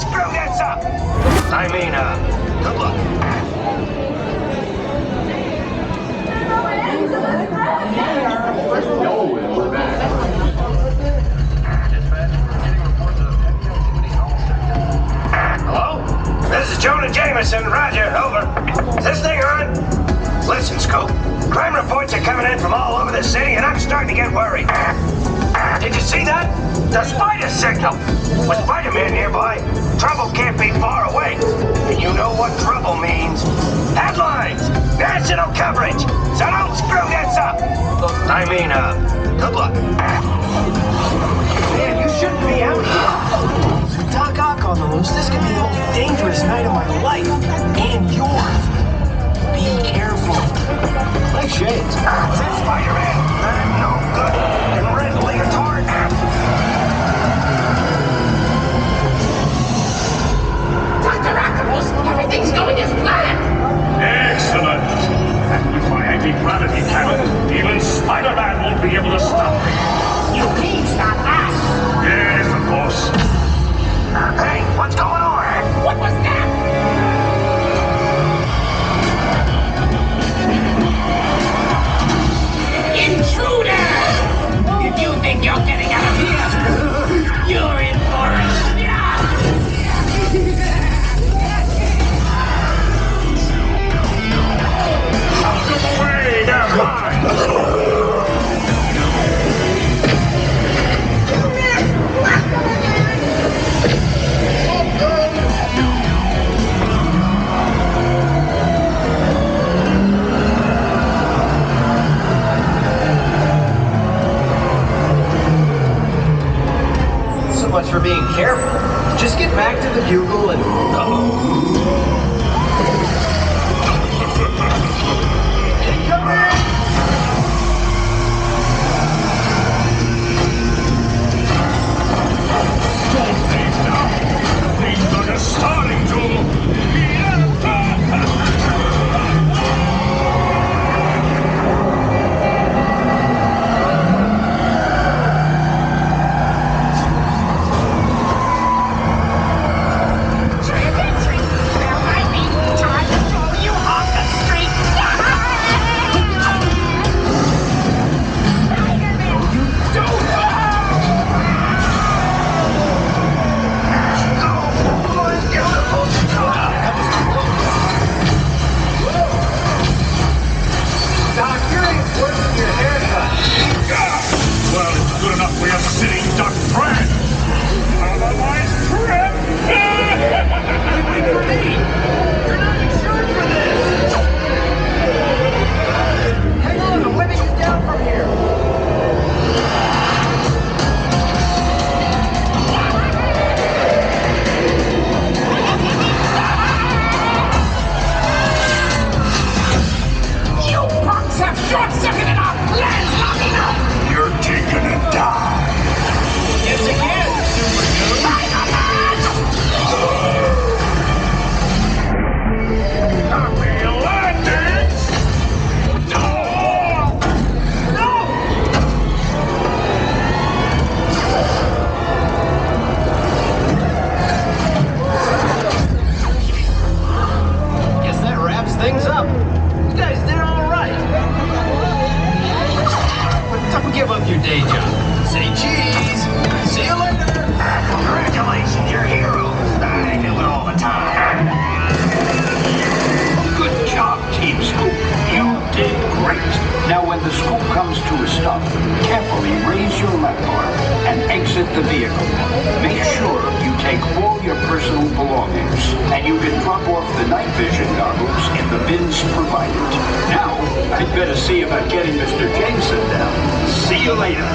don't screw this up! I mean, good luck. Oh, and we're back. Hello? This is Jonah Jameson. Roger, over. Is this thing on? Listen, Scoop. Crime reports are coming in from all over the city, and I'm starting to get worried. Did you see that? The spider signal! With Spiderman nearby, trouble can't be far away. And you know what trouble means. Headlines! National coverage! So don't screw this up! I mean, good luck. Man, you shouldn't be out here. Doc Ock on the loose. This could be the most dangerous night of my life. And yours. Be careful. Nice shades. That's Spider-Man. I'm no good. And red leotard. Dr. Octopus, everything's going as planned. Excellent. And with my anti-gravity cannon, even Spider-Man won't be able to stop me. You mean stop us? Yes, of course. Hey, what's going on? What was that? Intruder! If you think you're getting out of here, you're in for it. Out of the way, they're mine. So much for being careful. Just get back to the bugle and... Things are just starting to... Well, it's good enough we have sitting duck friend. Otherwise, friend. Wait for me! You're not insured for this! Hang on, I'm letting you down from here! You punks have short-circuited our plans long enough! You're taking a dive. Yes, again, Super Dude! Happy landings. No! Guess that wraps things up. You guys did all right. But don't give up your day job. Say cheese. See you later. Congratulations, you're heroes. I do it all the time. Good job, Team Scoop. You did great. Now, when the scoop comes to a stop, carefully raise your left arm and exit the vehicle. Make sure you take all your personal belongings, and you can drop off the night vision goggles in the bins provided. Now, I'd better see about getting Mr. Jameson down. See you later.